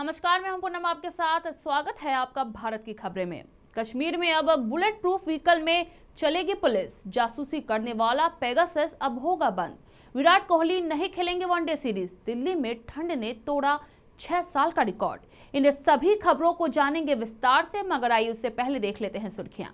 नमस्कार, मैं हूं पूनम आपके साथ। स्वागत है आपका भारत की खबरें में। कश्मीर में अब बुलेट प्रूफ व्हीकल में चलेगी पुलिस। जासूसी करने वाला पेगासस अब होगा बंद। विराट कोहली नहीं खेलेंगे वनडे सीरीज। दिल्ली में ठंड ने तोड़ा 6 साल का रिकॉर्ड। इन सभी खबरों को जानेंगे विस्तार से, मगर आइए उससे पहले देख लेते हैं सुर्खियां।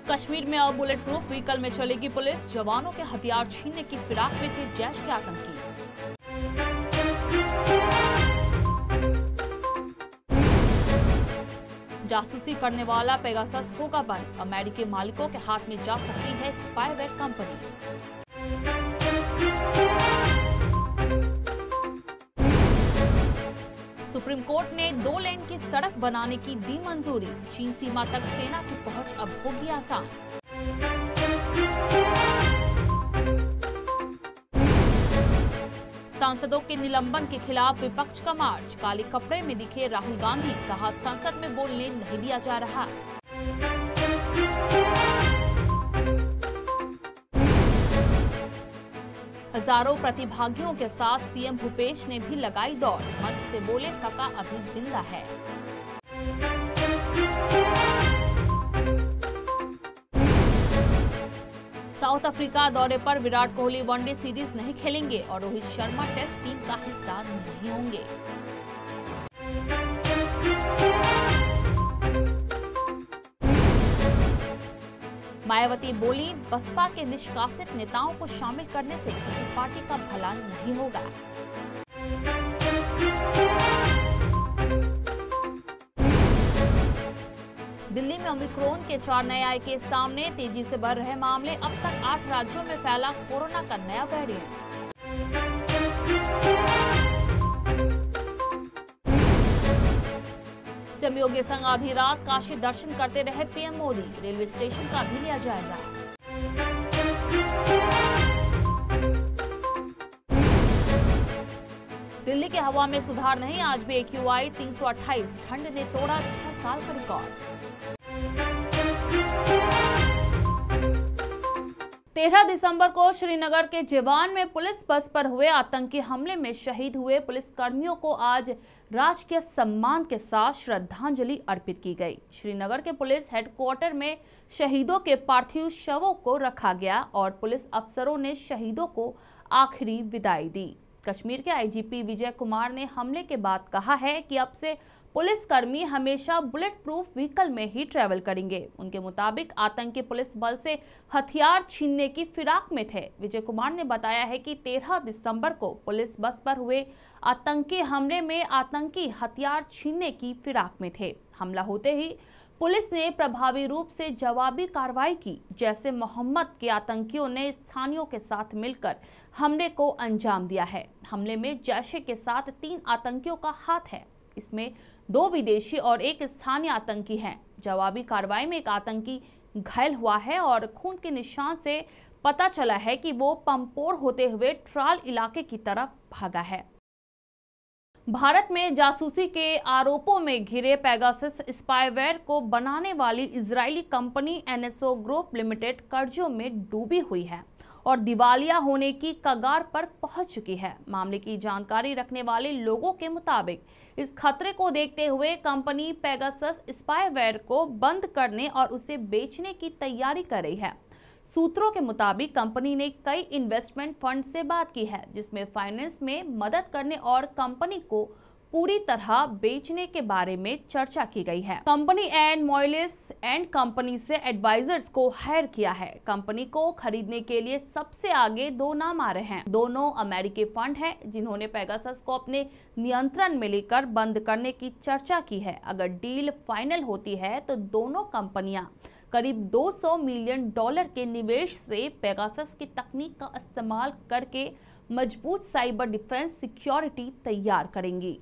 कश्मीर में अब बुलेट प्रूफ व्हीकल में चलेगी पुलिस। जवानों के हथियार छीनने की फिराक में थे जैश के आतंकी। जासूसी करने वाला पेगासस होगा बंद। अमेरिकी मालिकों के हाथ में जा सकती है स्पाईवेयर कंपनी। सुप्रीम कोर्ट ने 2 लेन की सड़क बनाने की दी मंजूरी। चीन सीमा तक सेना की पहुंच अब होगी आसान। सांसदों के निलंबन के खिलाफ विपक्ष का मार्च। काले कपड़े में दिखे राहुल गांधी, कहा संसद में बोलने नहीं दिया जा रहा। हजारों प्रतिभागियों के साथ सीएम भूपेश ने भी लगाई दौड़। मंच से बोले काका अभी जिंदा है। साउथ अफ्रीका दौरे पर विराट कोहली वनडे सीरीज नहीं खेलेंगे और रोहित शर्मा टेस्ट टीम का हिस्सा नहीं होंगे। मायावती बोली, बसपा के निष्कासित नेताओं को शामिल करने से किसी पार्टी का भला नहीं होगा। दिल्ली में ओमिक्रॉन के 4 नए आए केस सामने। तेजी से बढ़ रहे मामले। अब तक 8 राज्यों में फैला कोरोना का नया वेरिएंट। योगी संग आधी रात काशी दर्शन करते रहे पीएम मोदी। रेलवे स्टेशन का भी लिया जायजा। दिल्ली के हवा में सुधार नहीं, आज भी AQI 328। ठंड ने तोड़ा 6 साल का रिकॉर्ड। 13 दिसंबर को श्रीनगर के जेवान में पुलिस बस पर हुए आतंकी हमले में शहीद हुए पुलिस कर्मियों को आज राजकीय सम्मान के साथ श्रद्धांजलि अर्पित की गई। श्रीनगर के पुलिस हेडक्वार्टर में शहीदों के पार्थिव शवों को रखा गया और पुलिस अफसरों ने शहीदों को आखिरी विदाई दी। कश्मीर के IGP विजय कुमार ने हमले के बाद कहा है कि अब से पुलिसकर्मी हमेशा बुलेट प्रूफ व्हीकल में ही ट्रैवल करेंगे। उनके मुताबिक आतंकी पुलिस बल से हथियार छीनने की फिराक में थे। विजय कुमार ने बताया है कि 13 दिसंबर को पुलिस बस पर हुए आतंकी हमले में आतंकी हथियार छीनने की फिराक में थे। हमला होते ही पुलिस ने प्रभावी रूप से जवाबी कार्रवाई की। जैसे मोहम्मद के आतंकियों ने स्थानियों के साथ मिलकर हमले को अंजाम दिया है। हमले में जैश के साथ 3 आतंकियों का हाथ है। इसमें 2 विदेशी और 1 स्थानीय आतंकी हैं। जवाबी कार्रवाई में एक आतंकी घायल हुआ है और खून के निशान से पता चला है कि वो पंपोर होते हुए ट्राल इलाके की तरफ भागा है। भारत में जासूसी के आरोपों में घिरे पेगासस स्पाईवेयर को बनाने वाली Israeli company NSO group limited कर्जों में डूबी हुई है और दिवालिया होने की कगार पर पहुंच चुकी है। मामले की जानकारी रखने वाले लोगों के मुताबिक इस खतरे को देखते हुए कंपनी पेगासस स्पाईवेयर को बंद करने और उसे बेचने की तैयारी कर रही है। सूत्रों के मुताबिक कंपनी ने कई इन्वेस्टमेंट फंड से बात की है, जिसमें फाइनेंस में मदद करने और कंपनी को पूरी तरह बेचने के बारे में चर्चा की गई है। कंपनी एंड मोइलिस एंड कंपनी से एडवाइजर्स को हायर किया है। कंपनी को खरीदने के लिए सबसे आगे 2 नाम आ रहे हैं। दोनों अमेरिकी फंड हैं, जिन्होंने पेगासस को अपने नियंत्रण में लेकर बंद करने की चर्चा की है। अगर डील फाइनल होती है तो दोनों कंपनियां करीब $200 मिलियन के निवेश से पेगासस की तकनीक का इस्तेमाल करके मजबूत साइबर डिफेंस सिक्योरिटी तैयार करेंगी।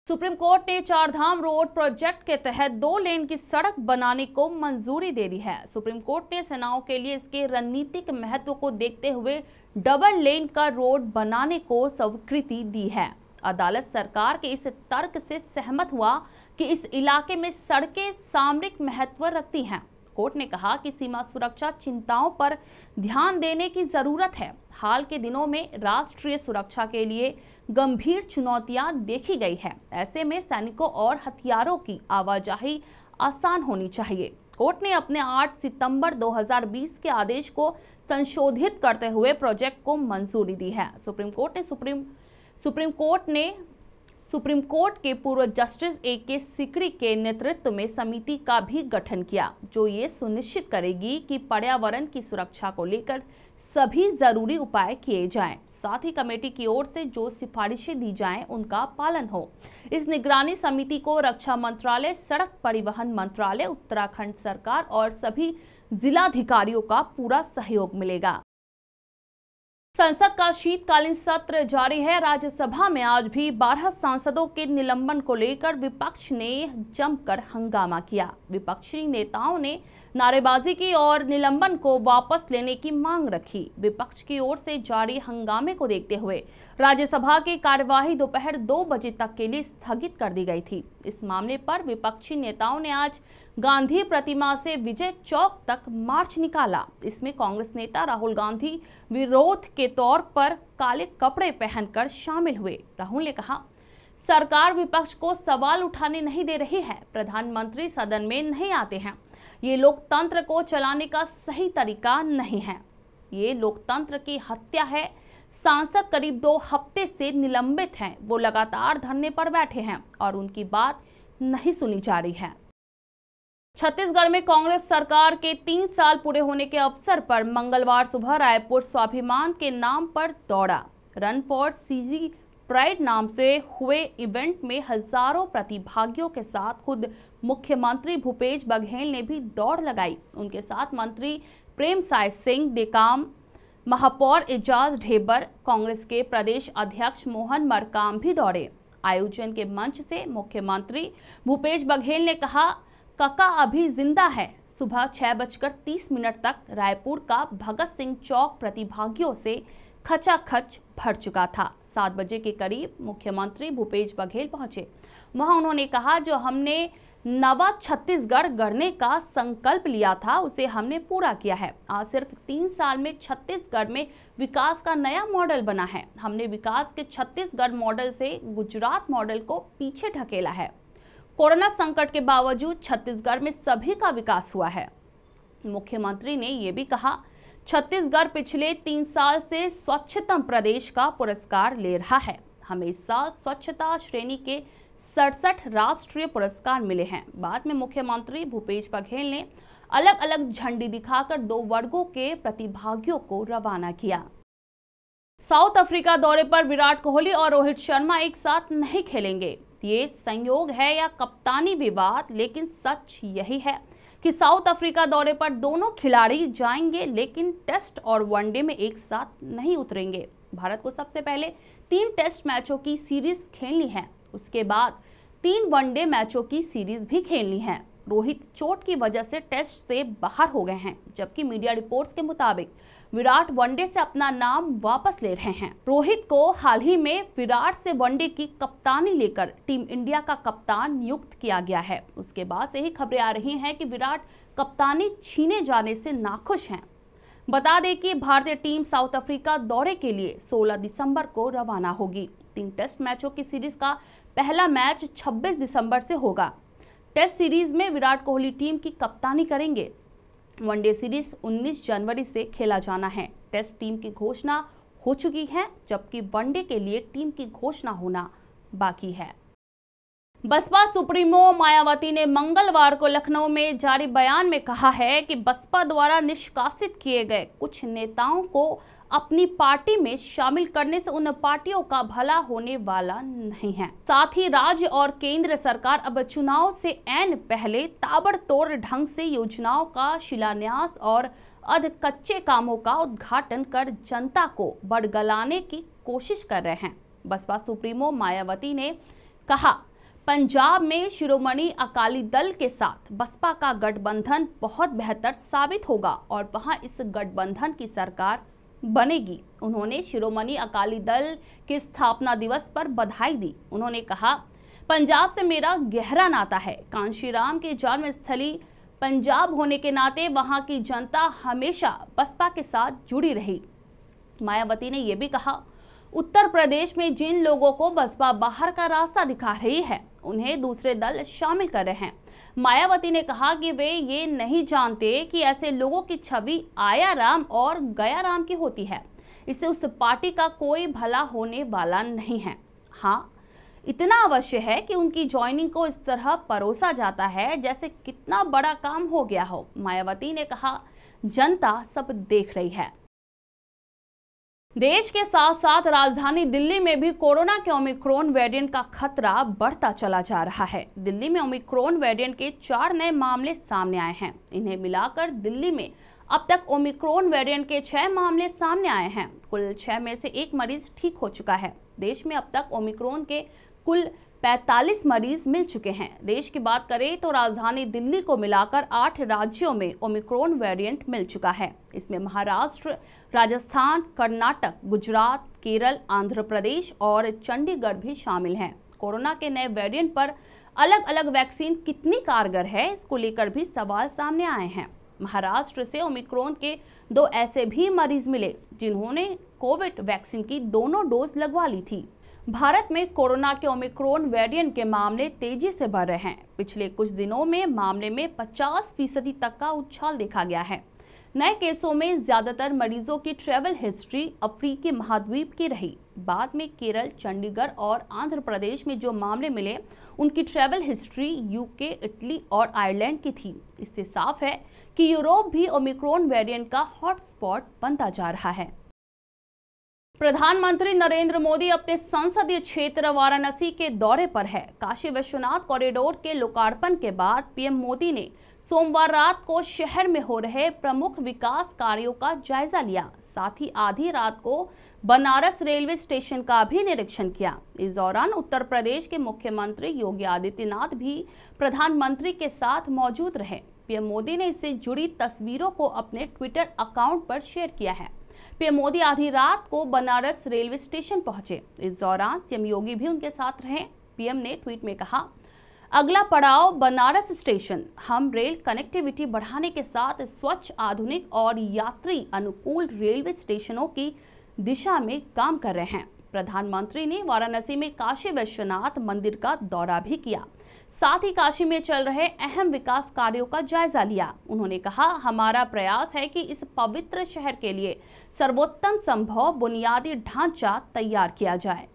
सुप्रीम कोर्ट ने 4 धाम रोड प्रोजेक्ट के तहत 2 लेन की सड़क बनाने को मंजूरी दे दी है। सुप्रीम कोर्ट ने सेनाओं के लिए इसके रणनीतिक महत्व को देखते हुए डबल लेन का रोड बनाने को स्वीकृति दी है। अदालत सरकार के इस तर्क से सहमत हुआ कि इस इलाके में सड़कें सामरिक महत्व रखती हैं कोर्ट ने कहा कि सीमा सुरक्षा चिंताओं पर ध्यान देने की जरूरत है। हाल के दिनों में राष्ट्रीय सुरक्षा के लिए गंभीर चुनौतियां देखी गई है। ऐसे में सैनिकों और हथियारों की आवाजाही आसान होनी चाहिए। कोर्ट ने अपने 8 सितंबर 2020 के आदेश को संशोधित करते हुए प्रोजेक्ट को मंजूरी दी है। सुप्रीम कोर्ट के पूर्व जस्टिस A.K. सिकरी के नेतृत्व में समिति का भी गठन किया, जो ये सुनिश्चित करेगी कि पर्यावरण की सुरक्षा को लेकर सभी जरूरी उपाय किए जाएं। साथ ही कमेटी की ओर से जो सिफारिशें दी जाएं उनका पालन हो। इस निगरानी समिति को रक्षा मंत्रालय, सड़क परिवहन मंत्रालय, उत्तराखंड सरकार और सभी जिलाधिकारियों का पूरा सहयोग मिलेगा। संसद का शीतकालीन सत्र जारी है। राज्यसभा में आज भी 12 सांसदों के निलंबन को लेकर विपक्ष ने जमकर हंगामा किया। विपक्षी नेताओं ने नारेबाजी की और निलंबन को वापस लेने की मांग रखी। विपक्ष की ओर से जारी हंगामे को देखते हुए राज्यसभा की कार्यवाही दोपहर 2 बजे तक के लिए स्थगित कर दी गई थी। इस मामले पर विपक्षी नेताओं ने आज गांधी प्रतिमा से विजय चौक तक मार्च निकाला। इसमें कांग्रेस नेता राहुल गांधी विरोध के तौर पर काले कपड़े पहनकर शामिल हुए। राहुल ने कहा, सरकार विपक्ष को सवाल उठाने नहीं दे रही है, प्रधानमंत्री सदन में नहीं आते हैं। ये लोकतंत्र को चलाने का सही तरीका नहीं है, ये लोकतंत्र की हत्या है। सांसद करीब 2 हफ्ते से निलंबित हैं, वो लगातार धरने पर बैठे हैं और उनकी बात नहीं सुनी जा रही है। छत्तीसगढ़ में कांग्रेस सरकार के 3 साल पूरे होने के अवसर पर मंगलवार सुबह रायपुर स्वाभिमान के नाम पर दौड़ा। रन फॉर सीजी प्राइड नाम से हुए इवेंट में हजारों प्रतिभागियों के साथ खुद मुख्यमंत्री भूपेश बघेल ने भी दौड़ लगाई। उनके साथ मंत्री प्रेमसाय सिंह टेकाम, महापौर एजाज ढेबर, कांग्रेस के प्रदेश अध्यक्ष मोहन मरकाम भी दौड़े। आयोजन के मंच से मुख्यमंत्री भूपेश बघेल ने कहा, काका अभी जिंदा है। सुबह 6:30 तक रायपुर का भगत सिंह चौक प्रतिभागियों से खचाखच भर चुका था। 7 बजे के करीब मुख्यमंत्री भूपेश बघेल पहुंचे। वहां उन्होंने कहा, जो हमने नवा छत्तीसगढ़ गढ़ने का संकल्प लिया था उसे हमने पूरा किया है। आज सिर्फ 3 साल में छत्तीसगढ़ में विकास का नया मॉडल बना है। हमने विकास के छत्तीसगढ़ मॉडल से गुजरात मॉडल को पीछे ढकेला है। कोरोना संकट के बावजूद छत्तीसगढ़ में सभी का विकास हुआ है। मुख्यमंत्री ने यह भी कहा, छत्तीसगढ़ पिछले 3 साल से स्वच्छतम प्रदेश का पुरस्कार ले रहा है। हमें इस साल स्वच्छता श्रेणी के 67 राष्ट्रीय पुरस्कार मिले हैं। बाद में मुख्यमंत्री भूपेश बघेल ने अलग अलग झंडी दिखाकर 2 वर्गों के प्रतिभागियों को रवाना किया। साउथ अफ्रीका दौरे पर विराट कोहली और रोहित शर्मा एक साथ नहीं खेलेंगे। ये संयोग है या कप्तानी विवाद, लेकिन सच यही है कि साउथ अफ्रीका दौरे पर दोनों खिलाड़ी जाएंगे, लेकिन टेस्ट और वनडे में एक साथ नहीं उतरेंगे। भारत को सबसे पहले 3 टेस्ट मैचों की सीरीज खेलनी है, उसके बाद 3 वनडे मैचों की सीरीज भी खेलनी है। रोहित चोट की वजह से टेस्ट से बाहर हो गए हैं, जबकि मीडिया रिपोर्ट्स के मुताबिक विराट वनडे से अपना नाम वापस ले रहे हैं। रोहित को हाल ही में विराट से वनडे की कप्तानी लेकर टीम इंडिया का कप्तान नियुक्त किया गया है। उसके बाद से ही खबरें आ रही हैं कि विराट कप्तानी छीने जाने से नाखुश हैं। बता दें कि भारतीय टीम साउथ अफ्रीका दौरे के लिए 16 दिसंबर को रवाना होगी। 3 टेस्ट मैचों की सीरीज का पहला मैच 26 दिसंबर से होगा। टेस्ट सीरीज में विराट कोहली टीम की कप्तानी करेंगे। वनडे सीरीज 19 जनवरी से खेला जाना है। टेस्ट टीम की घोषणा हो चुकी है, जबकि वनडे के लिए टीम की घोषणा होना बाकी है। बसपा सुप्रीमो मायावती ने मंगलवार को लखनऊ में जारी बयान में कहा है कि बसपा द्वारा निष्कासित किए गए कुछ नेताओं को अपनी पार्टी में शामिल करने से उन पार्टियों का भला होने वाला नहीं है। साथ ही राज्य और केंद्र सरकार अब चुनाव से ऐन पहले ताबड़तोड़ ढंग से योजनाओं का शिलान्यास और अध कच्चे कामों का उद्घाटन कर जनता को बड़गलाने की कोशिश कर रहे हैं। बसपा सुप्रीमो मायावती ने कहा, पंजाब में शिरोमणि अकाली दल के साथ बसपा का गठबंधन बहुत बेहतर साबित होगा और वहां इस गठबंधन की सरकार बनेगी। उन्होंने शिरोमणि अकाली दल के स्थापना दिवस पर बधाई दी। उन्होंने कहा, पंजाब से मेरा गहरा नाता है। कांशीराम की जन्मस्थली पंजाब होने के नाते वहां की जनता हमेशा बसपा के साथ जुड़ी रही। मायावती ने यह भी कहा, उत्तर प्रदेश में जिन लोगों को बसपा बाहर का रास्ता दिखा रही है, उन्हें दूसरे दल शामिल कर रहे हैं। मायावती ने कहा कि वे ये नहीं जानते कि ऐसे लोगों की छवि आया राम और गया राम की होती है। इससे उस पार्टी का कोई भला होने वाला नहीं है। हाँ, इतना अवश्य है कि उनकी ज्वाइनिंग को इस तरह परोसा जाता है जैसे कितना बड़ा काम हो गया हो। मायावती ने कहा, जनता सब देख रही है। देश के साथ साथ राजधानी दिल्ली में भी कोरोना के ओमिक्रॉन वेरिएंट का खतरा बढ़ता चला जा रहा है। दिल्ली में ओमिक्रॉन वेरिएंट के 4 नए मामले सामने आए हैं। इन्हें मिलाकर दिल्ली में अब तक ओमिक्रॉन वेरिएंट के 6 मामले सामने आए हैं। कुल 6 में से 1 मरीज ठीक हो चुका है। देश में अब तक ओमिक्रॉन के कुल 45 मरीज मिल चुके हैं। देश की बात करें तो राजधानी दिल्ली को मिलाकर 8 राज्यों में ओमिक्रॉन वेरिएंट मिल चुका है। इसमें महाराष्ट्र, राजस्थान, कर्नाटक, गुजरात, केरल, आंध्र प्रदेश और चंडीगढ़ भी शामिल हैं। कोरोना के नए वेरिएंट पर अलग अलग वैक्सीन कितनी कारगर है, इसको लेकर भी सवाल सामने आए हैं। महाराष्ट्र से ओमिक्रॉन के 2 ऐसे भी मरीज मिले जिन्होंने कोविड वैक्सीन की दोनों डोज लगवा ली थी। भारत में कोरोना के ओमिक्रॉन वेरिएंट के मामले तेजी से बढ़ रहे हैं। पिछले कुछ दिनों में मामले में 50% तक का उछाल देखा गया है। नए केसों में ज्यादातर मरीजों की ट्रैवल हिस्ट्री अफ्रीकी महाद्वीप की रही। बाद में केरल, चंडीगढ़ और आंध्र प्रदेश में जो मामले मिले, उनकी ट्रैवल हिस्ट्री यूके, इटली और आयरलैंड की थी। इससे साफ है कि यूरोप भी ओमिक्रॉन वेरिएंट का हॉटस्पॉट बनता जा रहा है। प्रधानमंत्री नरेंद्र मोदी अपने संसदीय क्षेत्र वाराणसी के दौरे पर है। काशी विश्वनाथ कॉरिडोर के लोकार्पण के बाद पीएम मोदी ने सोमवार रात को शहर में हो रहे प्रमुख विकास कार्यों का जायजा लिया। साथ ही आधी रात को बनारस रेलवे स्टेशन का भी निरीक्षण किया। इस दौरान उत्तर प्रदेश के मुख्यमंत्री योगी आदित्यनाथ भी प्रधानमंत्री के साथ मौजूद रहे। पीएम मोदी ने इससे जुड़ी तस्वीरों को अपने ट्विटर अकाउंट पर शेयर किया है। पीएम मोदी आधी रात को बनारस रेलवे स्टेशन पहुंचे। इस दौरान सीएम योगी भी उनके साथ रहे। पीएम ने ट्वीट में कहा, अगला पड़ाव बनारस स्टेशन। हम रेल कनेक्टिविटी बढ़ाने के साथ स्वच्छ, आधुनिक और यात्री अनुकूल रेलवे स्टेशनों की दिशा में काम कर रहे हैं। प्रधानमंत्री ने वाराणसी में काशी विश्वनाथ मंदिर का दौरा भी किया। साथ ही काशी में चल रहे अहम विकास कार्यों का जायजा लिया। उन्होंने कहा, हमारा प्रयास है कि इस पवित्र शहर के लिए सर्वोत्तम संभव बुनियादी ढांचा तैयार किया जाए।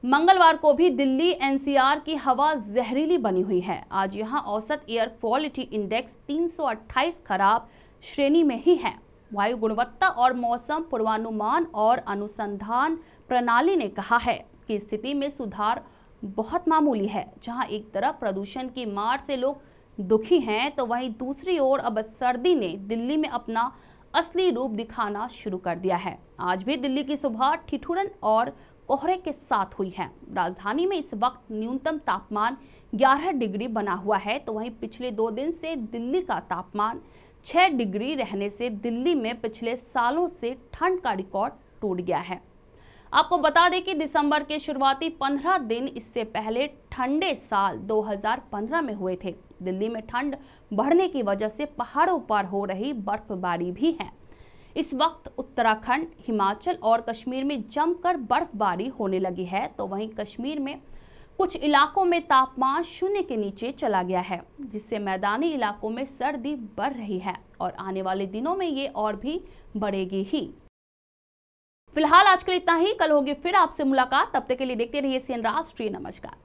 मंगलवार को भी दिल्ली एनसीआर की हवा जहरीली बनी हुई है। आज यहां औसत एयर क्वालिटी इंडेक्स 328 खराब श्रेणी में ही है। वायु गुणवत्ता और मौसम पूर्वानुमान और अनुसंधान प्रणाली ने कहा है कि स्थिति में सुधार बहुत मामूली है। जहां एक तरफ प्रदूषण की मार से लोग दुखी हैं, तो वहीं दूसरी ओर अब सर्दी ने दिल्ली में अपना असली रूप दिखाना शुरू कर दिया है। आज भी दिल्ली की सुबह ठिठुरन और कोहरे के साथ हुई है। राजधानी में इस वक्त न्यूनतम तापमान 11 डिग्री बना हुआ है, तो वहीं पिछले 2 दिन से दिल्ली का तापमान 6 डिग्री रहने से दिल्ली में पिछले सालों से ठंड का रिकॉर्ड टूट गया है। आपको बता दें कि दिसंबर के शुरुआती 15 दिन इससे पहले ठंडे साल 2015 में हुए थे। दिल्ली में ठंड बढ़ने की वजह से पहाड़ों पर हो रही बर्फबारी भी है। इस वक्त उत्तराखंड, हिमाचल और कश्मीर में जमकर बर्फबारी होने लगी है, तो वहीं कश्मीर में कुछ इलाकों में तापमान 0 के नीचे चला गया है, जिससे मैदानी इलाकों में सर्दी बढ़ रही है और आने वाले दिनों में ये और भी बढ़ेगी ही। फिलहाल आज के लिए इतना ही। कल होगी फिर आपसे मुलाकात। तब तक के लिए देखते रहिए सीएन राष्ट्रीय। नमस्कार।